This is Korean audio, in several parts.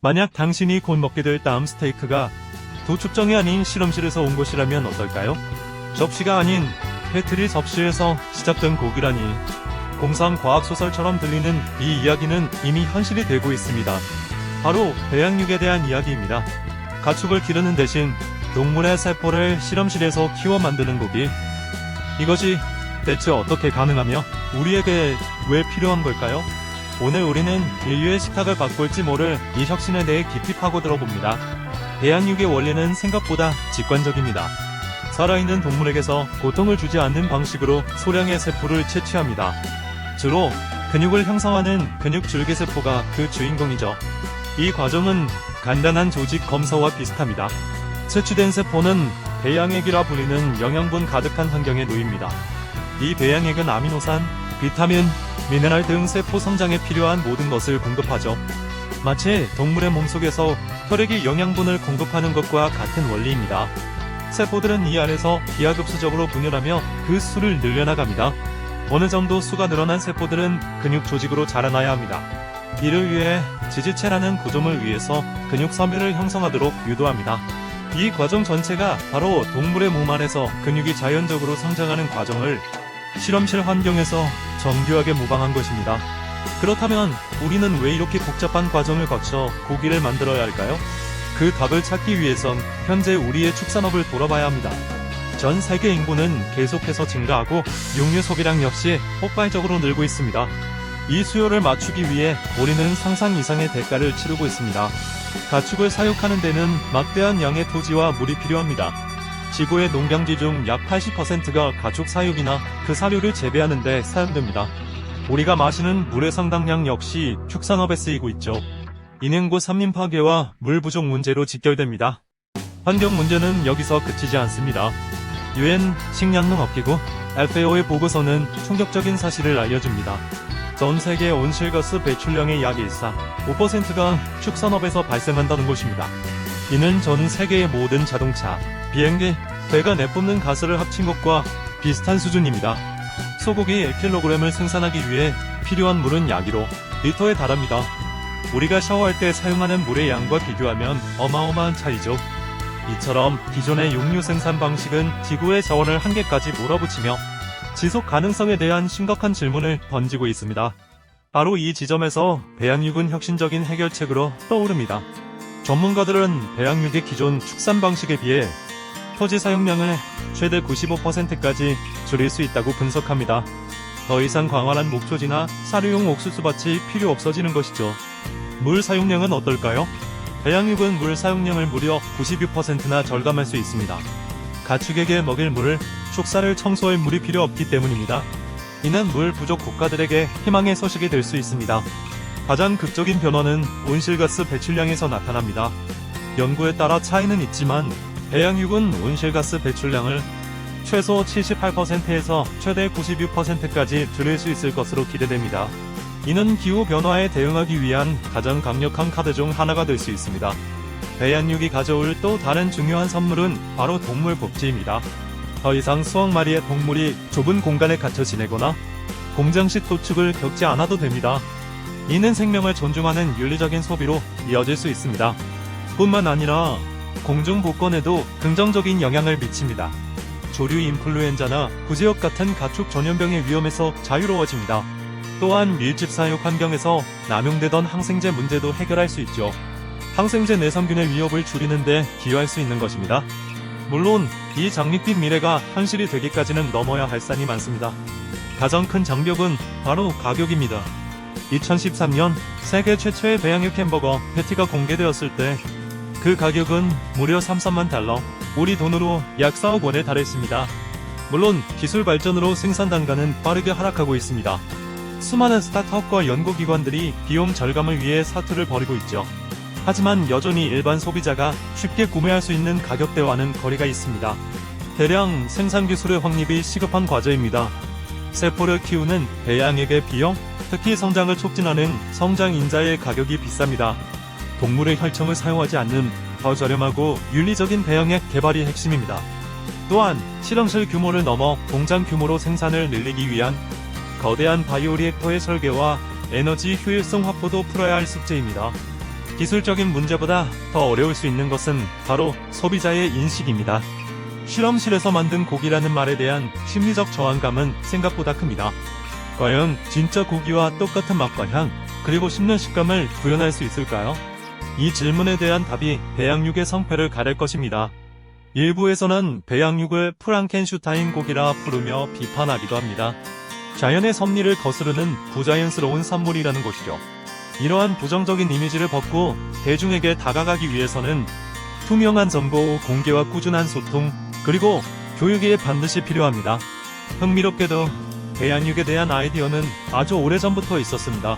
만약 당신이 곧 먹게 될 다음 스테이크가 도축정이 아닌 실험실에서 온 것이라면 어떨까요? 접시가 아닌 패트리 접시에서 시작된 고기라니. 공상 과학소설처럼 들리는 이 이야기는 이미 현실이 되고 있습니다. 바로 배양육에 대한 이야기입니다. 가축을 기르는 대신 동물의 세포를 실험실에서 키워 만드는 고기. 이것이 대체 어떻게 가능하며 우리에게 왜 필요한 걸까요? 오늘 우리는 인류의 식탁을 바꿀지 모를 이 혁신에 대해 깊이 파고들어봅니다. 배양육의 원리는 생각보다 직관적입니다. 살아있는 동물에게서 고통을 주지 않는 방식으로 소량의 세포를 채취합니다. 주로 근육을 형성하는 근육줄기세포가 그 주인공이죠. 이 과정은 간단한 조직 검사와 비슷합니다. 채취된 세포는 배양액이라 불리는 영양분 가득한 환경에 놓입니다. 이 배양액은 아미노산, 비타민, 미네랄 등 세포 성장에 필요한 모든 것을 공급하죠. 마치 동물의 몸속에서 혈액이 영양분을 공급하는 것과 같은 원리입니다. 세포들은 이 안에서 기하급수적으로 분열하며 그 수를 늘려나갑니다. 어느 정도 수가 늘어난 세포들은 근육 조직으로 자라나야 합니다. 이를 위해 지지체라는 구조물 위에서 근육 섬유를 형성하도록 유도합니다. 이 과정 전체가 바로 동물의 몸 안에서 근육이 자연적으로 성장하는 과정을 실험실 환경에서 정교하게 모방한 것입니다. 그렇다면 우리는 왜 이렇게 복잡한 과정을 거쳐 고기를 만들어야 할까요? 그 답을 찾기 위해선 현재 우리의 축산업을 돌아봐야 합니다. 전 세계 인구는 계속해서 증가하고 육류 소비량 역시 폭발적으로 늘고 있습니다. 이 수요를 맞추기 위해 우리는 상상 이상의 대가를 치르고 있습니다. 가축을 사육하는 데는 막대한 양의 토지와 물이 필요합니다. 지구의 농경지 중 약 80%가 가축 사육이나 그 사료를 재배하는 데 사용됩니다. 우리가 마시는 물의 상당량 역시 축산업에 쓰이고 있죠. 이는 곧 산림 파괴와 물 부족 문제로 직결됩니다. 환경 문제는 여기서 그치지 않습니다. UN 식량능업기구 FAO의 보고서는 충격적인 사실을 알려줍니다. 전 세계 온실가스 배출량의 약 5%가 축산업에서 발생한다는 것입니다. 이는 전 세계의 모든 자동차, 비행기, 배가 내뿜는 가스를 합친 것과 비슷한 수준입니다. 소고기 1kg을 생산하기 위해 필요한 물은 약 1호 리터에 달합니다. 우리가 샤워할 때 사용하는 물의 양과 비교하면 어마어마한 차이죠. 이처럼 기존의 육류 생산 방식은 지구의 자원을 한계까지 몰아붙이며 지속 가능성에 대한 심각한 질문을 던지고 있습니다. 바로 이 지점에서 배양육은 혁신적인 해결책으로 떠오릅니다. 전문가들은 배양육의 기존 축산 방식에 비해 토지 사용량을 최대 95%까지 줄일 수 있다고 분석합니다. 더 이상 광활한 목초지나 사료용 옥수수밭이 필요 없어지는 것이죠. 물 사용량은 어떨까요? 배양육은 물 사용량을 무려 96%나 절감할 수 있습니다. 가축에게 먹일 물을 축사를 청소할 물이 필요 없기 때문입니다. 이는 물 부족 국가들에게 희망의 소식이 될 수 있습니다. 가장 극적인 변화는 온실가스 배출량에서 나타납니다. 연구에 따라 차이는 있지만 배양육은 온실가스 배출량을 최소 78%에서 최대 96%까지 줄일 수 있을 것으로 기대됩니다. 이는 기후변화에 대응하기 위한 가장 강력한 카드 중 하나가 될 수 있습니다. 배양육이 가져올 또 다른 중요한 선물은 바로 동물 복지입니다. 더 이상 수억 마리의 동물이 좁은 공간에 갇혀 지내거나 공장식 도축을 겪지 않아도 됩니다. 이는 생명을 존중하는 윤리적인 소비로 이어질 수 있습니다. 뿐만 아니라 공중보건에도 긍정적인 영향을 미칩니다. 조류 인플루엔자나 구제역 같은 가축 전염병의 위험에서 자유로워집니다. 또한 밀집 사육 환경에서 남용되던 항생제 문제도 해결할 수 있죠. 항생제 내성균의 위협을 줄이는 데 기여할 수 있는 것입니다. 물론 이 장밋빛 미래가 현실이 되기까지는 넘어야 할 산이 많습니다. 가장 큰 장벽은 바로 가격입니다. 2013년 세계 최초의 배양육 햄버거 패티가 공개되었을 때 그 가격은 무려 33만 달러, 우리 돈으로 약 4억 원에 달했습니다. 물론 기술 발전으로 생산 단가는 빠르게 하락하고 있습니다. 수많은 스타트업과 연구기관들이 비용 절감을 위해 사투를 벌이고 있죠. 하지만 여전히 일반 소비자가 쉽게 구매할 수 있는 가격대와는 거리가 있습니다. 대량 생산 기술의 확립이 시급한 과제입니다. 세포를 키우는 배양액의 비용, 특히 성장을 촉진하는 성장 인자의 가격이 비쌉니다. 동물의 혈청을 사용하지 않는 더 저렴하고 윤리적인 배양액 개발이 핵심입니다. 또한 실험실 규모를 넘어 공장 규모로 생산을 늘리기 위한 거대한 바이오리액터의 설계와 에너지 효율성 확보도 풀어야 할 숙제입니다. 기술적인 문제보다 더 어려울 수 있는 것은 바로 소비자의 인식입니다. 실험실에서 만든 고기라는 말에 대한 심리적 저항감은 생각보다 큽니다. 과연 진짜 고기와 똑같은 맛과 향, 그리고 씹는 식감을 구현할 수 있을까요? 이 질문에 대한 답이 배양육의 성패를 가릴 것입니다. 일부에서는 배양육을 프랑켄슈타인 고기라 부르며 비판하기도 합니다. 자연의 섭리를 거스르는 부자연스러운 산물이라는 것이죠. 이러한 부정적인 이미지를 벗고 대중에게 다가가기 위해서는 투명한 정보 공개와 꾸준한 소통, 그리고 교육이 반드시 필요합니다. 흥미롭게도 배양육에 대한 아이디어는 아주 오래전부터 있었습니다.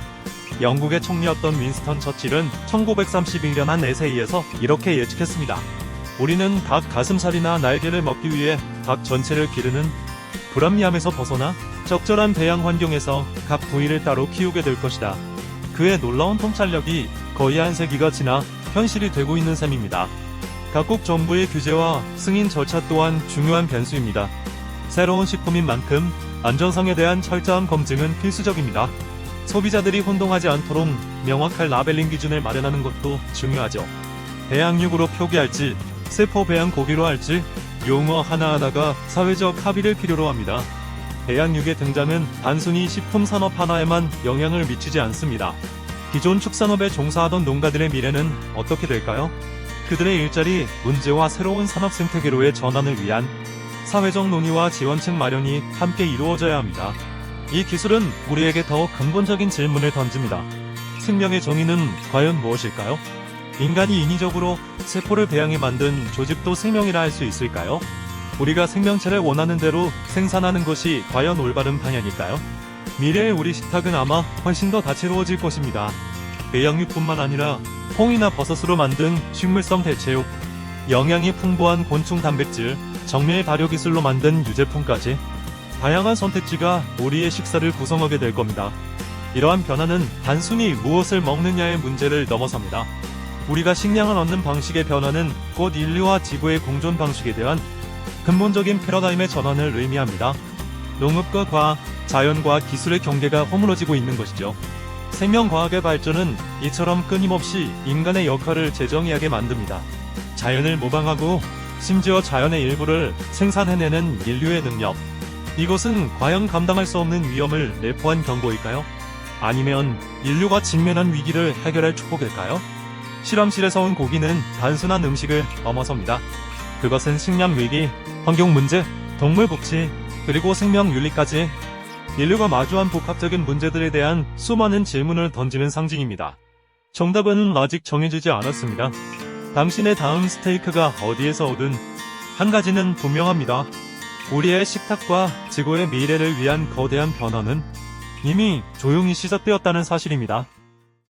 영국의 총리였던 윈스턴 처칠은 1931년 한 에세이에서 이렇게 예측했습니다. 우리는 닭 가슴살이나 날개를 먹기 위해 닭 전체를 기르는 불합리함에서 벗어나 적절한 배양 환경에서 각 부위를 따로 키우게 될 것이다. 그의 놀라운 통찰력이 거의 한 세기가 지나 현실이 되고 있는 셈입니다. 각국 정부의 규제와 승인 절차 또한 중요한 변수입니다. 새로운 식품인 만큼 안전성에 대한 철저한 검증은 필수적입니다. 소비자들이 혼동하지 않도록 명확한 라벨링 기준을 마련하는 것도 중요하죠. 배양육으로 표기할지, 세포 배양 고기로 할지 용어 하나하나가 사회적 합의를 필요로 합니다. 배양육의 등장은 단순히 식품 산업 하나에만 영향을 미치지 않습니다. 기존 축산업에 종사하던 농가들의 미래는 어떻게 될까요? 그들의 일자리, 문제와 새로운 산업 생태계로의 전환을 위한 사회적 논의와 지원책 마련이 함께 이루어져야 합니다. 이 기술은 우리에게 더 근본적인 질문을 던집니다. 생명의 정의는 과연 무엇일까요? 인간이 인위적으로 세포를 배양해 만든 조직도 생명이라 할 수 있을까요? 우리가 생명체를 원하는 대로 생산하는 것이 과연 올바른 방향일까요? 미래의 우리 식탁은 아마 훨씬 더 다채로워질 것입니다. 배양육뿐만 아니라 콩이나 버섯으로 만든 식물성 대체육, 영양이 풍부한 곤충 단백질, 정밀 발효 기술로 만든 유제품까지 다양한 선택지가 우리의 식사를 구성하게 될 겁니다. 이러한 변화는 단순히 무엇을 먹느냐의 문제를 넘어섭니다. 우리가 식량을 얻는 방식의 변화는 곧 인류와 지구의 공존 방식에 대한 근본적인 패러다임의 전환을 의미합니다. 농업과 과학, 자연과 기술의 경계가 허물어지고 있는 것이죠. 생명과학의 발전은 이처럼 끊임없이 인간의 역할을 재정의하게 만듭니다. 자연을 모방하고 심지어 자연의 일부를 생산해내는 인류의 능력. 이것은 과연 감당할 수 없는 위험을 내포한 경고일까요? 아니면 인류가 직면한 위기를 해결할 축복일까요? 실험실에서 온 고기는 단순한 음식을 넘어섭니다. 그것은 식량 위기, 환경 문제, 동물 복지, 그리고 생명 윤리까지 인류가 마주한 복합적인 문제들에 대한 수많은 질문을 던지는 상징입니다. 정답은 아직 정해지지 않았습니다. 당신의 다음 스테이크가 어디에서 오든 한 가지는 분명합니다. 우리의 식탁과 지구의 미래를 위한 거대한 변화는 이미 조용히 시작되었다는 사실입니다.